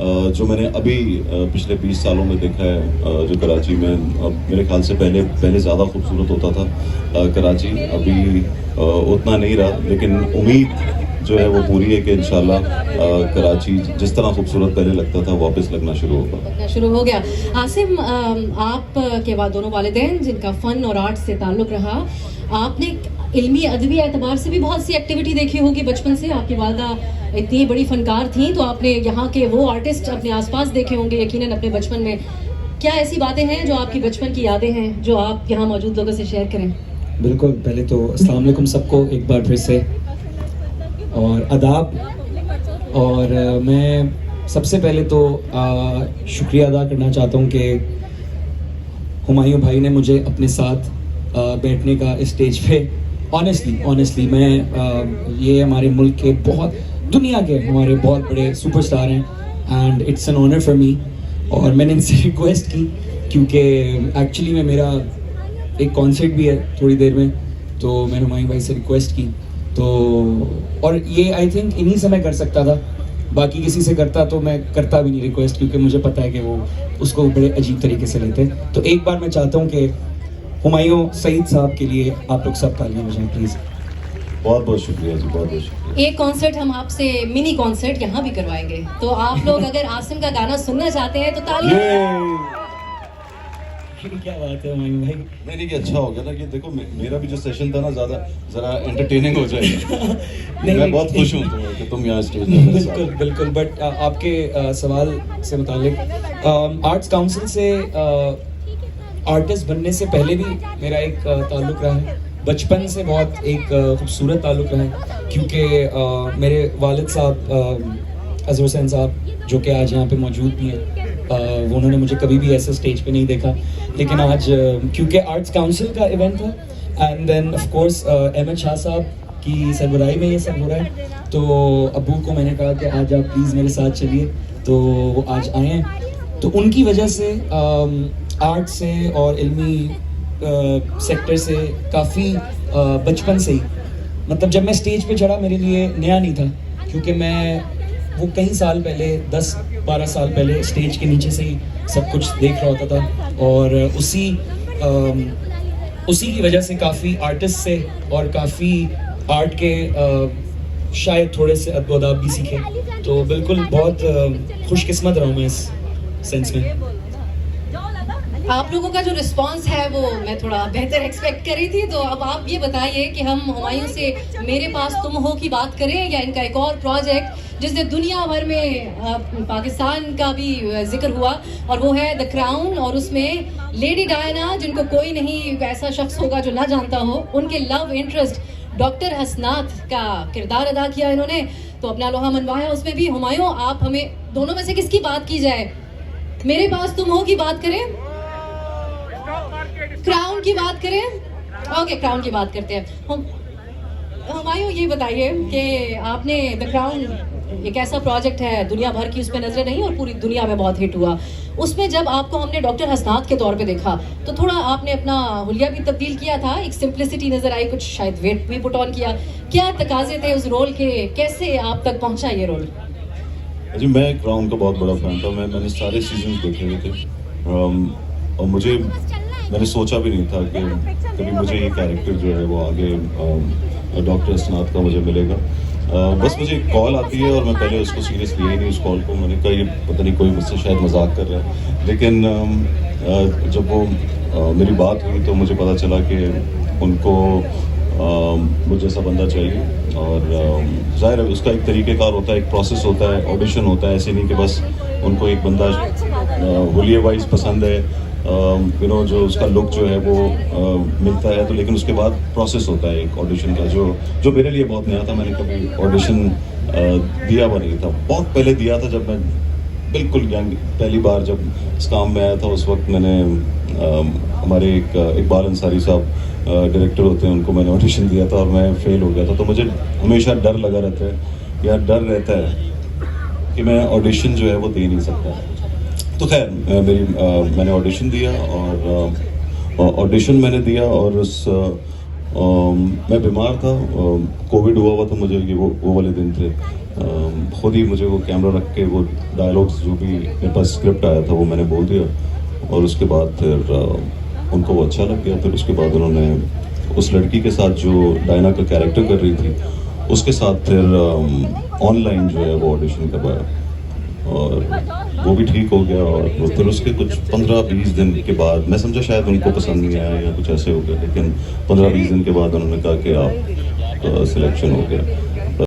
जो मैंने अभी पिछले 20 सालों में देखा है जो कराची में मेरे ख्याल से पहले ज़्यादा खूबसूरत होता था कराची, अभी उतना नहीं रहा, लेकिन उम्मीद जो है वो पूरी है कि इंशाल्लाह कराची जिस तरह खूबसूरत पहले लगता था वापस लगना शुरू हो गया। आसिम, आप के बाद दोनों वालिदैन जिनका फ़न और आर्ट से ताल्लुक़ रहा, आपने इल्मी अदबी एतबार से भी बहुत सी एक्टिविटी देखी होगी बचपन से। आपकी वालदा इतनी बड़ी फनकार थी तो आपने यहाँ के वो आर्टिस्ट अपने आसपास देखे होंगे यकीनन अपने बचपन में। क्या ऐसी बातें हैं जो आपकी बचपन की यादें हैं जो आप यहाँ मौजूद लोगों से शेयर करें? बिल्कुल, पहले तो अस्सलाम वालेकुम सबको एक बार फिर से, और आदाब। और मैं सबसे पहले तो शुक्रिया अदा करना चाहता हूँ कि हुमायूं भाई ने मुझे अपने साथ बैठने का स्टेज पे ऑनेस्टली मैं ये हमारे मुल्क के दुनिया के हमारे बहुत बड़े सुपरस्टार हैं and it's an honour for me. और मैंने इनसे रिक्वेस्ट की क्योंकि एक्चुअली में मेरा एक कॉन्सर्ट भी है थोड़ी देर में, तो मैंने हुमायूं भाई से रिक्वेस्ट की तो, और ये आई थिंक इन्हीं से मैं कर सकता था, बाकी किसी से करता तो मैं करता भी नहीं रिक्वेस्ट, क्योंकि मुझे पता है कि वो उसको बड़े अजीब तरीके से लेते। तो एक बार मैं चाहता हूँ कि हुमायूं सईद साहब के लिए आप लोग सब तालियां बजाएं प्लीज़। बहुत बहुत शुक्रिया जी, बहुत बहुत शुक्रिया। एक कॉन्सर्ट हम आपसे मिनी कॉन्सर्ट यहाँ भी करवाएंगे, तो आप लोग अगर आसिम का गाना सुनना चाहते हैं तो तालियां। क्या बात है हुमायूं भाई। नहीं, अच्छा हो गया ना कि देखो मेरा भी जो सेशन था ना ज़रा एंटरटेनिंग हो जाएगा। मैं बहुत खुश हूँ कि तुम यहाँ स्टेज पे। बिल्कुल, बट आपके सवाल से मुतालिक आर्ट्स काउंसिल से आर्टिस्ट बनने से पहले भी मेरा एक ताल्लुक़ रहा है, बचपन से बहुत एक खूबसूरत ताल्लुक़ रहा है, क्योंकि मेरे वालिद साहब अज़हर हुसैन साहब जो कि आज यहाँ पे मौजूद भी हैं, वो उन्होंने मुझे कभी भी ऐसे स्टेज पे नहीं देखा, लेकिन आज क्योंकि आर्ट्स काउंसिल का इवेंट था and then of course Ahmad Shah साहब की सरबराही में ये सब हो रहा है, तो अबू को मैंने कहा कि आज आप प्लीज़ मेरे साथ चलिए, तो वो आज आए हैं। तो उनकी वजह से आर्ट से और इल्मी सेक्टर से काफ़ी बचपन से ही, मतलब जब मैं स्टेज पे चढ़ा मेरे लिए नया नहीं था, क्योंकि मैं वो कई साल पहले 10-12 साल पहले स्टेज के नीचे से ही सब कुछ देख रहा होता था, और उसी की वजह से काफ़ी आर्टिस्ट से और काफ़ी आर्ट के शायद थोड़े से अदब भी सीखे। तो बिल्कुल बहुत खुशकिस्मत रहा हूँ मैं इस सेंस में। आप लोगों का जो रिस्पांस है वो मैं थोड़ा बेहतर एक्सपेक्ट कर रही थी, तो अब आप ये बताइए कि हम हुमायूं से मेरे पास तुम हो की बात करें या इनका एक और प्रोजेक्ट जिसने दुनिया भर में पाकिस्तान का भी जिक्र हुआ, और वो है द क्राउन, और उसमें लेडी डायना, जिनको कोई नहीं ऐसा शख्स होगा जो ना जानता हो, उनके लव इंटरेस्ट डॉक्टर हसनात का किरदार अदा किया इन्होंने, तो अपना लोहा मनवाया उसमें भी। हुमायूं, आप हमें दोनों में से किसकी बात की जाए? मेरे पास तुम हो की बात करें, क्राउन की बात करें? ओके, क्राउन की बात करते हैं। हुमायूं, ये बताइए कि आपने द क्राउन एक ऐसा प्रोजेक्ट है, दुनिया भर की उस पर नजरें नहीं और पूरी दुनिया में बहुत हिट हुआ, उसमें जब आपको हमने डॉक्टर हसनात के तौर पे देखा तो थोड़ा आपने अपना हुलिया भी तब्दील किया था, एक सिंप्लिसिटी नजर आई, कुछ शायद वेट भी पुट ऑन किया। क्या तकाजे थे उस रोल के, कैसे आप तक पहुंचा ये रोल? जी, मैं क्राउन का बहुत बड़ा फैन था, मैंने सारे सीजन देखे हुए थे, और मैंने सोचा भी नहीं था कि कभी मुझे ये कैरेक्टर जो है वो आगे डॉक्टर हसनात का मुझे मिलेगा। बस मुझे एक कॉल आती है और मैं पहले उसको सीरियस लिया ही नहीं, उस कॉल को। मैंने कहा ये पता नहीं कोई मुझसे शायद मजाक कर रहा है, लेकिन जब वो मेरी बात हुई तो मुझे पता चला कि उनको मुझे जैसा बंदा चाहिए, और ज़ाहिर है उसका एक तरीक़ेकार होता है, एक प्रोसेस होता है, ऑडिशन होता है, ऐसे नहीं कि बस उनको एक बंदा हुलिये वाइज पसंद है, जो उसका लुक जो है वो मिलता है, तो लेकिन उसके बाद प्रोसेस होता है एक ऑडिशन का, जो मेरे लिए बहुत नया था। मैंने कभी ऑडिशन दिया हुआ नहीं था, बहुत पहले दिया था जब मैं बिल्कुल यंग, पहली बार जब इस काम में आया था, उस वक्त मैंने हमारे एक इकबाल अंसारी साहब डायरेक्टर होते हैं, उनको मैंने ऑडिशन दिया था और मैं फेल हो गया था। तो मुझे हमेशा डर लगा रहता है, या डर रहता है कि मैं ऑडिशन जो है वो दे नहीं सकता। तो खैर मैंने ऑडिशन दिया, और ऑडिशन मैंने दिया, और मैं बीमार था, कोविड हुआ था मुझे, ये वो वाले दिन थे, खुद ही मुझे वो कैमरा रख के वो डायलॉग्स जो भी मेरे पास स्क्रिप्ट आया था वो मैंने बोल दिया, और उसके बाद फिर उनको वो अच्छा लग गया। फिर उसके बाद उन्होंने उस लड़की के साथ जो डायना का कैरेक्टर कर रही थी उसके साथ फिर ऑनलाइन जो है वो ऑडिशन करवाया, और वो भी ठीक हो गया। और फिर उसके कुछ 15-20 दिन के बाद मैं समझा शायद उनको पसंद नहीं आया या कुछ ऐसे हो गया, लेकिन 15-20 दिन के बाद उन्होंने कहा कि आप सिलेक्शन हो गया।